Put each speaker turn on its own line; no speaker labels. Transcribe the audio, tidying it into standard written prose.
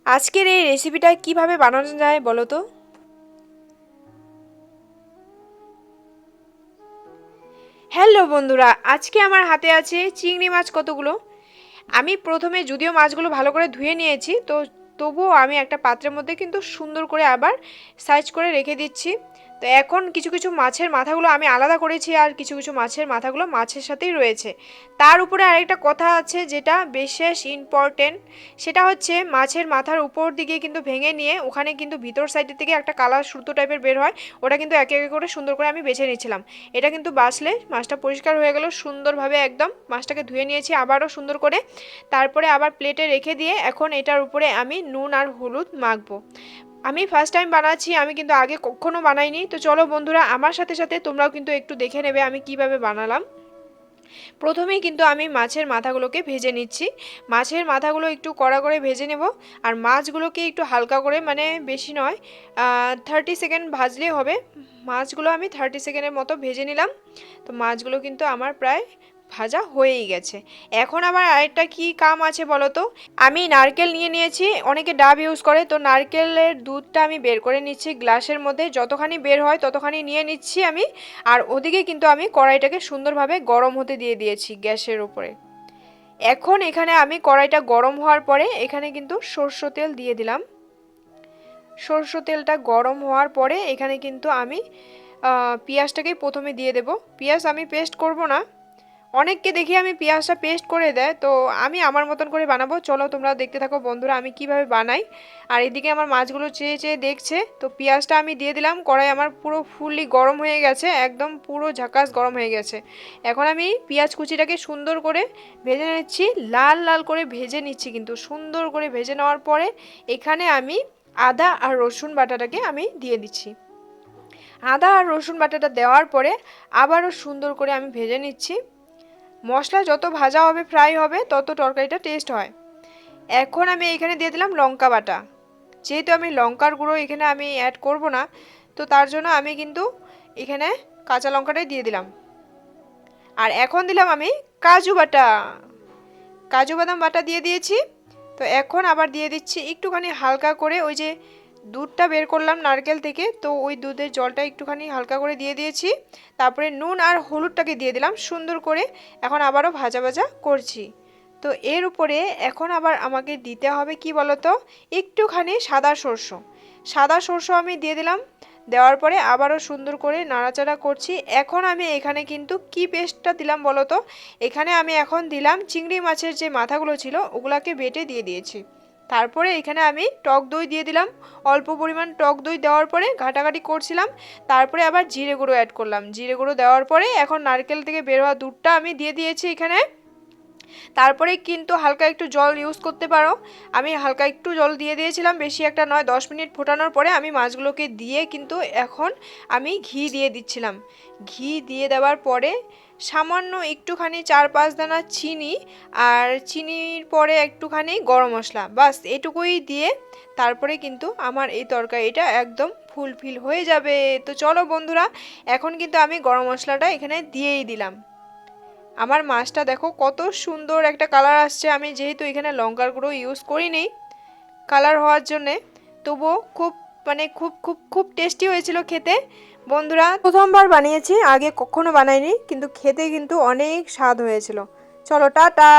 আজকের এই রেসিপিটা কিভাবে বানানো যায় বলো তো। হ্যালো বন্ধুরা, আজকে আমার হাতে আছে চিংড়ি মাছ কতগুলো। আমি প্রথমে যদিও মাছগুলো ভালো করে ধুয়ে নিয়েছি, তো তবুও আমি একটা পাত্রের মধ্যে কিন্তু সুন্দর করে আবার সাইজ করে রেখে দিচ্ছি। তো এখন কিছু কিছু মাছের মাথাগুলো আমি আলাদা করেছি, আর কিছু কিছু মাছের মাথাগুলো মাছের সাথেই রয়েছে। তার উপরে আরেকটা কথা আছে যেটা বিশেষ ইম্পর্টেন্ট, সেটা হচ্ছে মাছের মাথার উপর দিকে কিন্তু ভেঙে নিয়ে ওখানে কিন্তু ভিতর সাইডের থেকে একটা কালার সুতো টাইপের বের হয়, ওটা কিন্তু একে একে করে সুন্দর করে আমি বেছে নিয়েছিলাম। এটা কিন্তু বাছলে মাছটা পরিষ্কার হয়ে গেল সুন্দরভাবে, একদম মাছটাকে ধুয়ে নিয়েছি আবারও সুন্দর করে। তারপরে আবার প্লেটে রেখে দিয়ে এখন এটার উপরে আমি নুন আর হলুদ মাখবো। আমি ফার্স্ট টাইম বানাচ্ছি, আমি কিন্তু আগে কখনো বানাইনি। তো চলো বন্ধুরা, আমার সাথে সাথে তোমরাও কিন্তু একটু দেখে নেবে আমি কিভাবে বানালাম। প্রথমেই কিন্তু আমি মাছের মাথাগুলোকে ভেজে নিচ্ছি। মাছের মাথাগুলো একটু কড়া করে ভেজে নেব, আর মাছগুলোকে একটু হালকা করে, মানে বেশি নয়, 30 সেকেন্ড ভাজলেই হবে। মাছগুলো আমি 30 সেকেন্ডের মতো ভেজে নিলাম। তো মাছগুলো কিন্তু আমার প্রায় ভাজা হয়েই গেছে। এখন আবার আরেকটা কি কাম আছে বলো তো। আমি নারকেল নিয়ে নিয়েছি, অনেকে ডাব ইউজ করে, তো নারকেলের দুধটা আমি বের করে নিচ্ছি গ্লাসের মধ্যে, যতখানি বের হয় ততখানি নিয়ে নিচ্ছি আমি। আর ওদিকে কিন্তু আমি কড়াইটাকে সুন্দরভাবে গরম হতে দিয়ে দিয়েছি গ্যাসের উপরে। এখন এখানে আমি কড়াইটা গরম হওয়ার পরে এখানে কিন্তু সরষে তেল দিয়ে দিলাম। সরষে তেলটা গরম হওয়ার পরে এখানে কিন্তু আমি পেঁয়াজটাকেই প্রথমে দিয়ে দেব। পেঁয়াজ আমি পেস্ট করব না, অনেককে দেখি আমি পেঁয়াজটা পেস্ট করে দেয়, তো আমি আমার মতন করে বানাবো। চলো তোমরা দেখতে থাকো বন্ধুরা আমি কিভাবে বানাই। আর এদিকে আমার মাছগুলো চেয়ে চেয়ে দেখছে, তো পেঁয়াজটা আমি দিয়ে দিলাম। কড়াই আমার পুরো ফুললি গরম হয়ে গেছে, একদম পুরো ঝাকাস গরম হয়ে গেছে। এখন আমি পেঁয়াজ কুচিটাকে সুন্দর করে ভেজে নিচ্ছি, লাল লাল করে ভেজে নিচ্ছি, কিন্তু সুন্দর করে ভেজে নেওয়ার পরে এখানে আমি আদা আর রসুন বাটাটাকে আমি দিয়ে দিচ্ছি। আদা আর রসুন বাটাটা দেওয়ার পরে আবারও সুন্দর করে আমি ভেজে নিচ্ছি। মশলা যত ভাজা হবে, ফ্রাই হবে, তত তরকারিটা টেস্ট হয়। এখন আমি এখানে দিয়ে দিলাম লঙ্কা বাটা। যেহেতু আমি লঙ্কার গুঁড়ো এখানে আমি অ্যাড করব না, তো তার জন্য আমি কিন্তু এখানে কাঁচা লঙ্কাটাই দিয়ে দিলাম। আর এখন দিলাম আমি কাজু বাটা, কাজু বাদাম বাটা দিয়ে দিয়েছি। তো এখন আবার দিয়ে দিচ্ছি একটুখানি হালকা করে ওই যে দুধটা বের করলাম নারকেল থেকে, তো ওই দুধের জলটা একটুখানি হালকা করে দিয়ে দিয়েছি। তারপরে নুন আর হলুদটাকে দিয়ে দিলাম সুন্দর করে। এখন আবারও ভাজা ভাজা করছি। তো এর উপরে এখন আবার আমাকে দিতে হবে কি বলতো, একটুখানি সাদা সরষে। সাদা সরষে আমি দিয়ে দিলাম। দেওয়ার পরে আবারও সুন্দর করে নাড়াচাড়া করছি। এখন আমি এখানে কিন্তু কি পেস্টটা দিলাম বলো তো, এখানে আমি এখন দিলাম চিংড়ি মাছের যে মাথাগুলো ছিল ওগুলাকে বেটে দিয়ে দিয়েছি। তারপরে এখানে আমি টক দই দিয়ে দিলাম। অল্প পরিমাণ টক দই দেওয়ার পরে ঘাটাঘাটি করছিলাম। তারপরে আবার জিরে গুঁড়ো অ্যাড করলাম। জিরে গুঁড়ো দেওয়ার পরে এখন নারকেল থেকে বের হওয়া দুধটা আমি দিয়ে দিয়েছি এখানে। তারপরে কিন্তু হালকা একটু জল ইউজ করতে পারো। আমি হালকা একটু জল দিয়ে দিয়েছিলাম, বেশি একটা নয়। 10 মিনিট ফোটানোর পরে আমি মাছগুলোকে দিয়ে কিন্তু এখন আমি ঘি দিয়ে দিচ্ছিলাম। ঘি দিয়ে দেওয়ার পরে সামান্য একটুখানি 4-5 দানা চিনি, আর চিনির পরে একটুখানি গরম মশলা, বাস এটুকুই দিয়ে তারপরে কিন্তু আমার এই তরকারিটা একদম ফুলফিল হয়ে যাবে। তো চলো বন্ধুরা, এখন কিন্তু আমি গরম মশলাটা এখানে দিয়েই দিলাম। আমার মাছটা দেখো কত সুন্দর একটা কালার আসছে। আমি যেহেতু এখানে লঙ্কার গুঁড়ো ইউজ করিনি কালার হওয়ার জন্যে, তবুও খুব মানে খুব খুব খুব টেস্টি হয়েছিল খেতে। বন্ধুরা প্রথমবার বানিয়েছি, আগে কখনো বানাইনি, কিন্তু খেতে কিন্তু অনেক স্বাদ হয়েছিল। চলো টাটা।